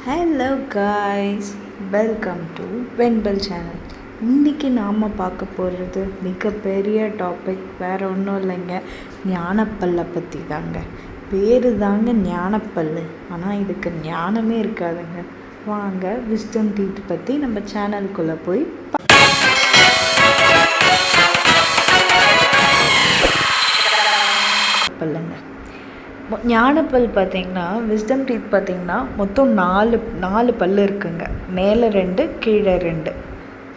Hello guys, welcome to வெண்பல் channel. இன்றைக்கி நாம் பார்க்க போகிறது மிகப்பெரிய டாபிக். வேறு ஒன்றும் இல்லைங்க, ஞானப்பல்லை பற்றி தாங்க. பேர் தாங்க ஞானப்பல், ஆனால் இதுக்கு ஞானமே இருக்காதுங்க. வாங்க விஸ்டம் டீத் பற்றி நம்ம சேனலுக்குள்ளே போய் பல்லுங்க. ஞானப்பல் பார்த்திங்கன்னா, விஸ்டம் டீத் பார்த்திங்கன்னா மொத்தம் நாலு பல் இருக்குங்க. மேலே 2, கீழே 2.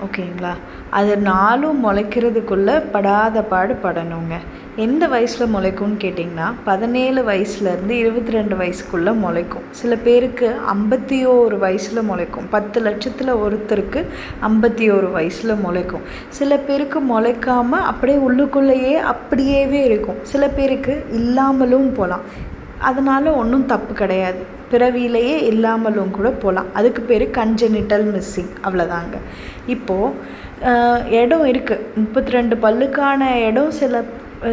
ஓகேங்களா? அது 4 முளைக்கிறதுக்குள்ளே படாத பாடு படணுங்க. எந்த வயசில் முளைக்கும்னு கேட்டிங்கன்னா, 17 வயசுலேருந்து 22 வயசுக்குள்ளே முளைக்கும். சில பேருக்கு 51 வயசில் முளைக்கும். 10 லட்சத்தில் ஒருத்தருக்கு 51 வயசில் முளைக்கும். சில பேருக்கு முளைக்காமல் அப்படியே உள்ளுக்குள்ளேயே அப்படியேவே இருக்கும். சில பேருக்கு இல்லாமலும் போகலாம். அதனால் ஒன்றும் தப்பு கிடையாது. பிறவியிலேயே இல்லாமலும் கூட போகலாம். அதுக்கு பேர் கன்ஜெனிட்டல் மிஸ்ஸிங், அவ்வளோதாங்க. இப்போது இடம் இருக்குது. 32 பல்லுக்கான இடம்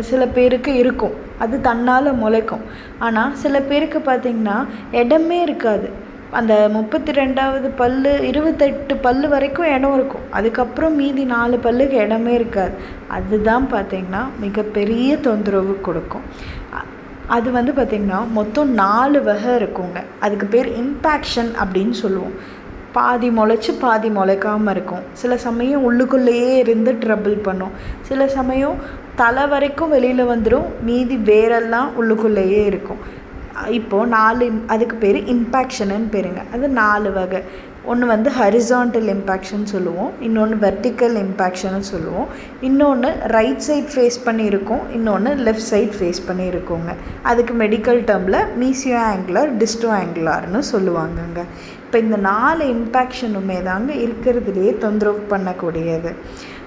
சில பேருக்கு இருக்கும். அது தன்னால் முளைக்கும். ஆனால் சில பேருக்கு பார்த்திங்கன்னா இடமே இருக்காது. அந்த 32வது பல்லு 28 பல்லு வரைக்கும் இடம் இருக்கும். அதுக்கப்புறம் மீதி 4 பல்லுக்கு இடமே இருக்காது. அதுதான் பார்த்திங்கன்னா மிகப்பெரிய தொந்தரவு கொடுக்கும். அது பார்த்திங்கன்னா மொத்தம் 4 வகை இருக்குங்க. அதுக்கு பேர் இம்பேக்ஷன் அப்படின்னு சொல்லுவோம். பாதி முளைச்சி பாதி முளைக்காமல் இருக்கும். சில சமயம் உள்ளுக்குள்ளேயே இருந்து ட்ரபிள் பண்ணும். சில சமயம் தலை வரைக்கும் வெளியில் வந்துடும், மீதி வேரெல்லாம் உள்ளுக்குள்ளேயே இருக்கும். இப்போது 4 அதுக்கு பேர் இம்பேக்ஷனுன்னு பேருங்க. அது 4 வகை. ஒன்று ஹரிசாண்டல் இம்பேக்ஷன் சொல்லுவோம், இன்னொன்று வெர்டிக்கல் இம்பேக்ஷன்னு சொல்லுவோம், இன்னொன்று ரைட் சைட் ஃபேஸ் பண்ணியிருக்கோம், இன்னொன்று லெஃப்ட் சைட் ஃபேஸ் பண்ணியிருக்கோங்க. அதுக்கு மெடிக்கல் டேர்மில் மீசியோ ஆங்குலர், டிஸ்டோ ஆங்குலார்னு சொல்லுவாங்கங்க. இப்போ இந்த 4 இம்பேக்ஷனுமே தாங்க இருக்கிறதுலேயே தொந்தரவு பண்ணக்கூடியது.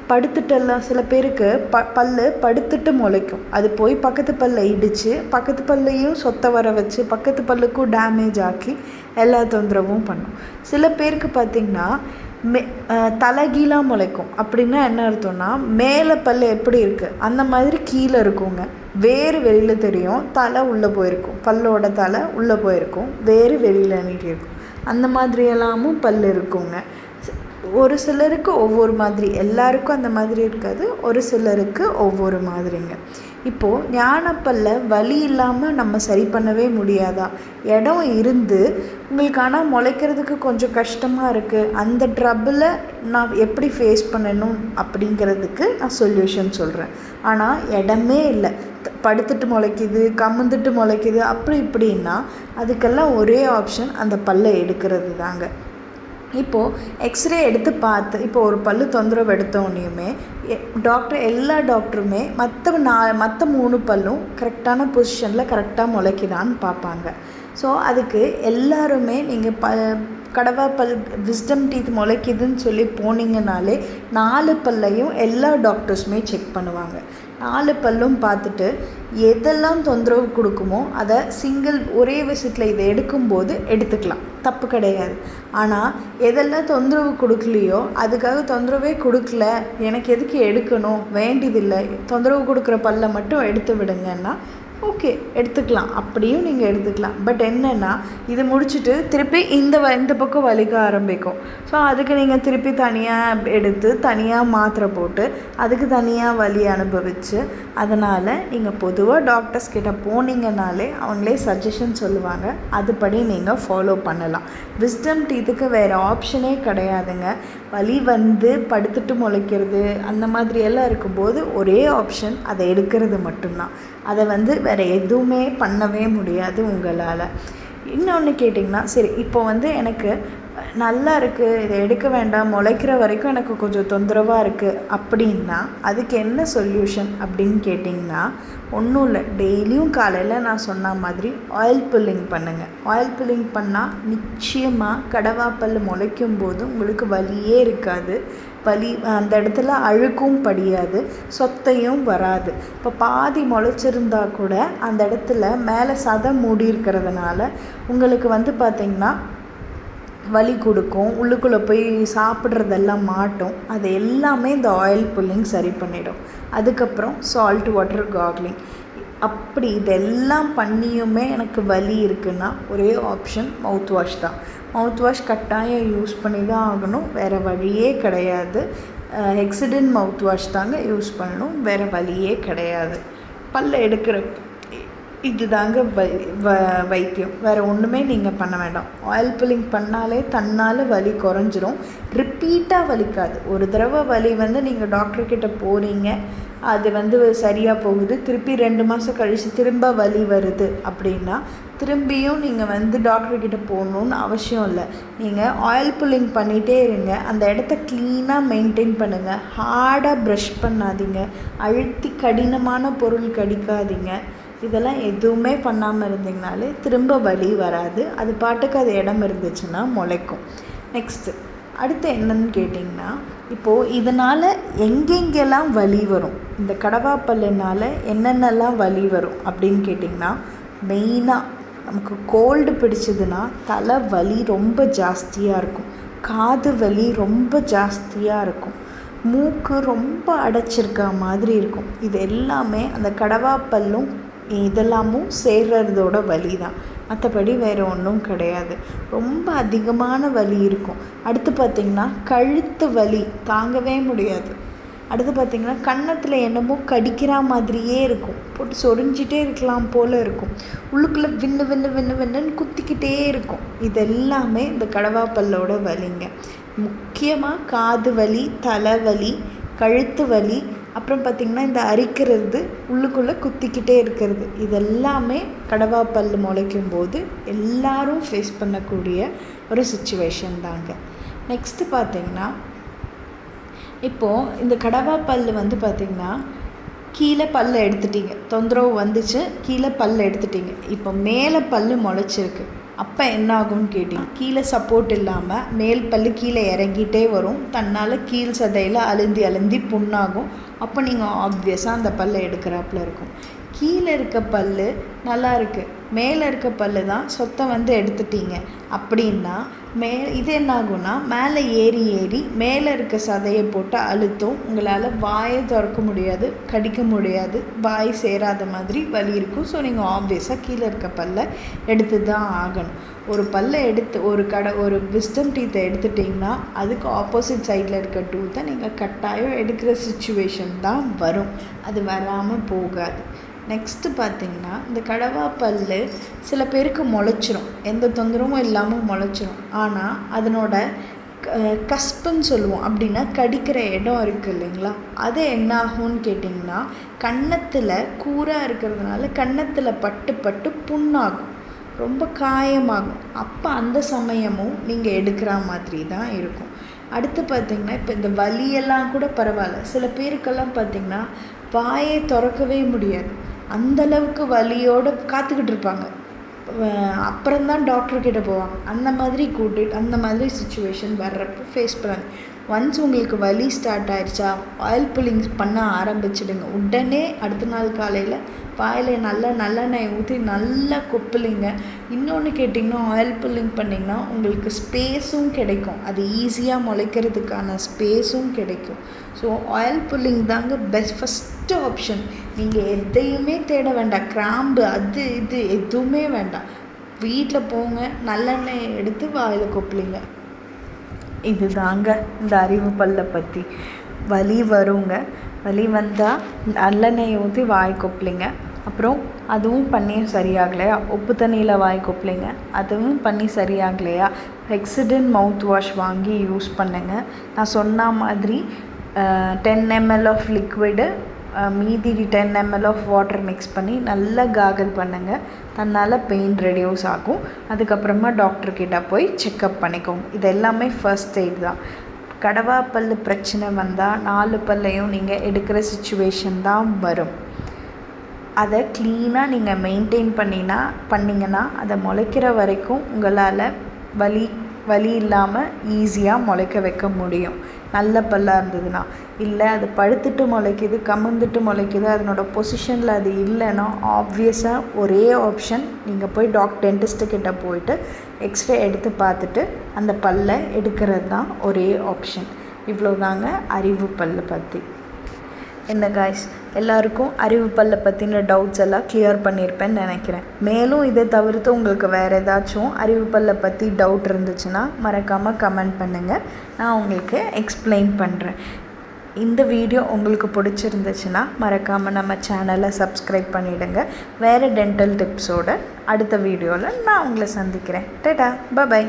படுத்துட்டெல்லாம் சில பேருக்கு பல்லு படுத்துட்டு முளைக்கும். அது போய் பக்கத்து பல்லை இடித்து பக்கத்து பல்லையும் சொத்த வர வச்சு பக்கத்து பல்லுக்கும் டேமேஜ் ஆக்கி எல்லா தொந்தரவும் பண்ணும். சில பேருக்கு பார்த்திங்கன்னா தலைகீழாக முளைக்கும். அப்படின்னா என்ன அர்த்தம்னா, மேலே பல் எப்படி இருக்குது அந்த மாதிரி கீழே இருக்குங்க. வேறு வெளியில் தெரியும், தலை உள்ளே போயிருக்கும். பல்லோட தலை உள்ளே போயிருக்கும், வேறு வெளியில் நீட்டிருக்கும். அந்த மாதிரியெல்லாமும் பல் இருக்குங்க. ஒரு சிலருக்கு ஒவ்வொரு மாதிரி, எல்லாருக்கும் அந்த மாதிரி இருக்காது. ஒரு சிலருக்கு ஒவ்வொரு மாதிரிங்க. இப்போது ஞானப்பல்லை வலி இல்லாமல் நம்ம சரி பண்ணவே முடியாதா? இடம் இருந்து உங்களுக்கு ஆனால் முளைக்கிறதுக்கு கொஞ்சம் கஷ்டமாக இருக்குது. அந்த ட்ரபிளை நான் எப்படி ஃபேஸ் பண்ணணும் அப்படிங்கிறதுக்கு நான் சொல்யூஷன் சொல்கிறேன். ஆனால் இடமே இல்லை, படுத்துட்டு முளைக்குது, கமுந்துட்டு முளைக்குது, அப்படி இப்படின்னா அதுக்கெல்லாம் ஒரே ஆப்ஷன் அந்த பல்லை எடுக்கிறது தாங்க. இப்போது எக்ஸ்ரே எடுத்து பார்த்து, இப்போ ஒரு பல்லு தொந்தரவு எடுத்தோடனேயுமே எல்லா டாக்டருமே மற்ற 3 பல்லும் கரெக்டான பொசிஷனில் கரெக்டாக முளைக்குதான்னு பார்ப்பாங்க. ஸோ அதுக்கு எல்லாருமே நீங்கள் கடவா பல் விஸ்டம் டீத் முளைக்குதுன்னு சொல்லி போனீங்கனாலே 4 பல்லையும் எல்லா டாக்டர்ஸுமே செக் பண்ணுவாங்க. 4 பல்லும் பார்த்துட்டு எதெல்லாம் தொந்தரவு கொடுக்குமோ அதை ஒரே விசிட்டில் இதை எடுக்கும்போது எடுத்துக்கலாம், தப்பு கிடையாது. ஆனால் எதெல்லாம் தொந்தரவு கொடுக்கலையோ, அதுக்காக தொந்தரவே கொடுக்கல, எனக்கு எதுக்கு எடுக்கணும், வேண்டியதில்லை, தொந்தரவு கொடுக்குற பல்லை மட்டும் எடுத்து விடுங்கன்னா ஓகே, எடுத்துக்கலாம். அப்படியும் நீங்கள் எடுத்துக்கலாம். பட் என்னென்னா, இது முடிச்சுட்டு திருப்பி இந்த பக்கம் வலிக்க ஆரம்பிக்கும். ஸோ அதுக்கு நீங்கள் திருப்பி தனியாக எடுத்து தனியாக மாத்திரை போட்டு அதுக்கு தனியாக வலி அனுபவித்து, அதனால் நீங்கள் பொதுவாக டாக்டர்ஸ் கிட்ட போனீங்கனாலே அவங்களே சஜஷன் சொல்லுவாங்க. அதுபடி நீங்கள் ஃபாலோ பண்ணலாம். விஸ்டம் டீத்துக்கு வேறு ஆப்ஷனே கிடையாதுங்க. வலி படுத்துட்டு முளைக்கிறது அந்த மாதிரியெல்லாம் இருக்கும்போது ஒரே ஆப்ஷன் அதை எடுக்கிறது மட்டும்தான். அதை வேறு எதுவுமே பண்ணவே முடியாது உங்களால். இன்னொன்று கேட்டிங்கன்னா, சரி இப்போ எனக்கு நல்லா இருக்குது, இதை எடுக்க வேண்டாம், முளைக்கிற வரைக்கும் எனக்கு கொஞ்சம் தொந்தரவாக இருக்குது அப்படின்னா அதுக்கு என்ன சொல்யூஷன் அப்படின்னு கேட்டிங்கன்னா, ஒன்றும் இல்லை, டெய்லியும் காலையில் நான் சொன்ன மாதிரி ஆயில் புல்லிங் பண்ணுங்கள். ஆயில் புல்லிங் பண்ணால் நிச்சயமாக கடவாப்பல் முளைக்கும் போது உங்களுக்கு வலியே இருக்காது. அந்த இடத்துல அழுக்கும் படியாது, சொத்தையும் வராது. இப்போ பாதி முளைச்சிருந்தா கூட அந்த இடத்துல மேலே சதை மூடி இருக்கிறதுனால உங்களுக்கு பார்த்திங்கன்னா வலி கொடுக்கும், உள்ளுக்குள்ளே போய் சாப்பிட்றதெல்லாம் மாட்டோம். அது எல்லாமே இந்த ஆயில் புல்லிங் சரி பண்ணிடும். அதுக்கப்புறம் சால்ட் வாட்டர் கார்க்லிங். அப்படி இதெல்லாம் பண்ணியுமே எனக்கு வலி இருக்குன்னா ஒரே ஆப்ஷன் மவுத் வாஷ் தான். மவுத் வாஷ் கட்டாயம் யூஸ் பண்ணி தான் ஆகணும், வேறு வழியே கிடையாது. ஹெக்ஸிடென்ட் மவுத் வாஷ் தாங்க யூஸ் பண்ணணும், வேறு வழியே கிடையாது. பல்ல எடுக்கிற இது தாங்க வைத்தியம், வேறு ஒன்றுமே நீங்கள் பண்ண வேண்டாம். ஆயில் புல்லிங் பண்ணாலே தன்னால் வலி குறைஞ்சிரும், ரிப்பீட்டாக வலிக்காது. ஒரு தடவை வலி நீங்கள் டாக்டர்கிட்ட போகிறீங்க, அது சரியாக போகுது, திருப்பி 2 மாதம் கழித்து திரும்ப வலி வருது அப்படின்னா திரும்பியும் நீங்கள் டாக்டர்கிட்ட போகணுன்னு அவசியம் இல்லை. நீங்கள் ஆயில் புல்லிங் பண்ணிகிட்டே இருங்க, அந்த இடத்த க்ளீனாக மெயின்டைன் பண்ணுங்கள், ஹார்டாக ப்ரஷ் பண்ணாதீங்க, அழுத்தி கடினமான பொருள் கடிக்காதீங்க. இதெல்லாம் எதுவுமே பண்ணாமல் இருந்தீங்கனாலே திரும்ப வலி வராது, அது பாட்டுக்கு அது இடம் இருந்துச்சுன்னா முளைக்கும். நெக்ஸ்ட்டு அடுத்து என்னன்னு கேட்டிங்கன்னா, இப்போது இதனால் எங்கெங்கெல்லாம் வலி வரும், இந்த கடவாப்பல்லுனால் என்னென்னலாம் வலி வரும் அப்படின்னு கேட்டிங்கன்னா, மெயினாக நமக்கு கோல்டு பிடிச்சதுன்னா தலை வலி ரொம்ப ஜாஸ்தியாக இருக்கும், காது வலி ரொம்ப ஜாஸ்தியாக இருக்கும், மூக்கு ரொம்ப அடைச்சிருக்க மாதிரி இருக்கும். இது எல்லாமே அந்த கடவாப்பல்லும் இதெல்லாமும் சேர்றதோட வலி தான், மற்றபடி வேறு ஒன்றும் கிடையாது. ரொம்ப அதிகமான வலி இருக்கும். அடுத்து பார்த்திங்கன்னா கழுத்து வலி தாங்கவே முடியாது. அடுத்து பார்த்திங்கன்னா கன்னத்தில் என்னமோ கடிக்கிற மாதிரியே இருக்கும், போட்டு சொரிஞ்சிட்டே இருக்கலாம் போல் இருக்கும், உள்ளுக்குள்ளே விண்ணு விண்ணு விண்ணு விண்ணுன்னு குத்திக்கிட்டே இருக்கும். இதெல்லாமே இந்த கடவாப்பல்லோட வலிங்க. முக்கியமாக காது வலி, தலைவலி, கழுத்து வலி, அப்புறம் பார்த்திங்கன்னா இந்த அரிக்கிறது, உள்ளுக்குள்ளே குத்திக்கிட்டே இருக்கிறது, இதெல்லாமே கடவாப்பல் முளைக்கும் போது எல்லாரும் ஃபேஸ் பண்ணக்கூடிய ஒரு சுச்சுவேஷன் தாங்க. நெக்ஸ்ட்டு பார்த்திங்கன்னா, இப்போது இந்த கடவாப்பல் பார்த்திங்கன்னா கீழே பல்லை எடுத்துட்டீங்க, தொந்தரவு வந்துச்சு, கீழே பல்லை எடுத்துட்டீங்க, இப்போ மேலே பல் முளைச்சிருக்கு. அப்போ என்ன ஆகும்னு கேட்டிங்கன்னா, கீழே சப்போர்ட் இல்லாமல் மேல் பல் கீழே இறங்கிட்டே வரும், தன்னால் கீழ் சதையில் அழுந்தி புண்ணாகும். அப்போ நீங்கள் ஆப்வியஸாக அந்த பல்லை எடுக்கிறாப்புல இருக்கும். கீழே இருக்க பல் நல்லா இருக்குது, மேலே இருக்க பல் தான் சொத்தை எடுத்துட்டீங்க அப்படின்னா இது என்ன ஆகும்னா, மேலே ஏறி மேலே இருக்க சதையை போட்டு அழுத்தும், உங்களால் வாயை திறக்க முடியாது, கடிக்க முடியாது, வாய் சேராத மாதிரி வலி இருக்கும். ஸோ நீங்கள் ஆப்வியஸாக கீழே இருக்க பல்லை எடுத்து தான் ஆகணும். ஒரு பல்லை எடுத்து ஒரு விஸ்டம் டீத்தை எடுத்துட்டிங்கன்னா அதுக்கு ஆப்போசிட் சைடில் இருக்க டூத்தை நீங்கள் கட்டாயம் எடுக்கிற சுச்சுவேஷன் தான் வரும், அது வராமல் போகாது. நெக்ஸ்ட்டு பார்த்திங்கன்னா, இந்த கடவாப்பல் சில பேருக்கு முளைச்சிரும், எந்த தொந்தரவும் இல்லாமல் முளைச்சிரும். ஆனால் அதனோட கஸ்புன்னு சொல்லுவோம், அப்படின்னா கடிக்கிற இடம் இருக்குது இல்லைங்களா, அது என்ன ஆகும்னு கேட்டிங்கன்னா, கன்னத்தில் கூராக இருக்கிறதுனால கன்னத்தில் பட்டு புண்ணாகும், ரொம்ப காயமாகும். அப்போ அந்த சமயமும் நீங்கள் எடுக்கிற மாதிரி தான் இருக்கும். அடுத்து பார்த்திங்கன்னா, இப்போ இந்த வலியெல்லாம் கூட பரவாயில்ல, சில பேருக்கெல்லாம் பார்த்திங்கன்னா வாயை திறக்கவே முடியாது, அந்தளவுக்கு வலியோடு காத்துக்கிட்டு இருப்பாங்க, அப்புறம்தான் டாக்டர்கிட்ட போவாங்க. அந்த மாதிரி சுச்சுவேஷன் வர்றப்போ ஃபேஸ் பண்ணாங்க. ஒன்ஸ் உங்களுக்கு வலி ஸ்டார்ட் ஆயிடுச்சா, ஆயில் புல்லிங் பண்ண ஆரம்பிச்சிடுங்க. உடனே அடுத்த நாள் காலையில் வாயில் நல்லெண்ணெய் ஊற்றி நல்லா கொப்பளிங்க. இன்னொன்று கேட்டிங்கன்னா, ஆயில் புல்லிங் பண்ணிங்கன்னா உங்களுக்கு ஸ்பேஸும் கிடைக்கும், அது ஈஸியாக முளைக்கிறதுக்கான ஸ்பேஸும் கிடைக்கும். ஸோ ஆயில் புல்லிங் தாங்க ஃபஸ்ட்டு ஆப்ஷன். நீங்கள் எதையுமே தேட வேண்டாம், கிராம்பு அது இது எதுவுமே வேண்டாம், வீட்டில் போங்க, நல்லெண்ணெய் எடுத்து வாயில் கொப்பளிங்க. இது தாங்க இந்த அறிவு பல்லை பற்றி. வலி வருங்க, வலி வந்தால் நல்லெண்ணெய் ஊற்றி வாய் கொப்பளிங்க. அப்புறம் அதுவும் பண்ணி சரியாகலையா, உப்பு தண்ணியில் வாய் கொப்பளிங்க. அதுவும் பண்ணி சரியாகலையா, ஹெக்ஸிடென்ட் மவுத் வாஷ் வாங்கி யூஸ் பண்ணுங்கள். நான் சொன்ன மாதிரி 10 ml ஆஃப் லிக்விடு, மீதி 10 ml ஆஃப் வாட்டர் மிக்ஸ் பண்ணி நல்லா காகல் பண்ணுங்கள், தன்னால் பெயின் ரெடியூஸ் ஆகும். அதுக்கப்புறமா டாக்டர்கிட்ட போய் செக்கப் பண்ணிக்கோங்க. இது எல்லாமே ஃபர்ஸ்ட் எய்ட் தான். கடவாப்பல் பிரச்சனை வந்தால் 4 பல்லையும் நீங்கள் எடுக்கிற சுச்சுவேஷன் தான் வரும். அதை க்ளீனாக நீங்கள் மெயின்டைன் பண்ணிங்கன்னா அதை முளைக்கிற வரைக்கும் உங்களால் வலி இல்லாமல் ஈஸியாக முளைக்க வைக்க முடியும், நல்ல பல்லாக இருந்ததுன்னா. இல்லை அது படுத்துட்டு முளைக்குது, கமுந்துட்டு முளைக்குது, அதனோட பொசிஷனில் அது இல்லைன்னா ஆப்வியஸாக ஒரே ஆப்ஷன், நீங்கள் போய் டென்டிஸ்ட்டுக்கிட்ட போயிட்டு எக்ஸ்ரே எடுத்து பார்த்துட்டு அந்த பல்லை எடுக்கிறது தான் ஒரே ஆப்ஷன். இவ்வளோ தாங்க அறிவு பல்லை பற்றி. என்ன காய்ஸ், எல்லாருக்கும் அறிவு பல்லை பற்றின டவுட்ஸ் எல்லாம் கிளியர் பண்ணியிருப்பேன்னு நினைக்கிறேன். மேலும் இதை தவிர்த்து உங்களுக்கு வேறு ஏதாச்சும் அறிவு பல்லை பற்றி டவுட் இருந்துச்சுன்னா மறக்காமல் கமெண்ட் பண்ணுங்கள். நான் உங்களுக்கு எக்ஸ்பிளைன் பண்ணுறேன். இந்த வீடியோ உங்களுக்கு பிடிச்சிருந்துச்சுன்னா மறக்காமல் நம்ம சேனலை சப்ஸ்கிரைப் பண்ணிவிடுங்க. வேறு டென்டல் டிப்ஸோட அடுத்த வீடியோவில் நான் உங்களை சந்திக்கிறேன். டாடா, பை.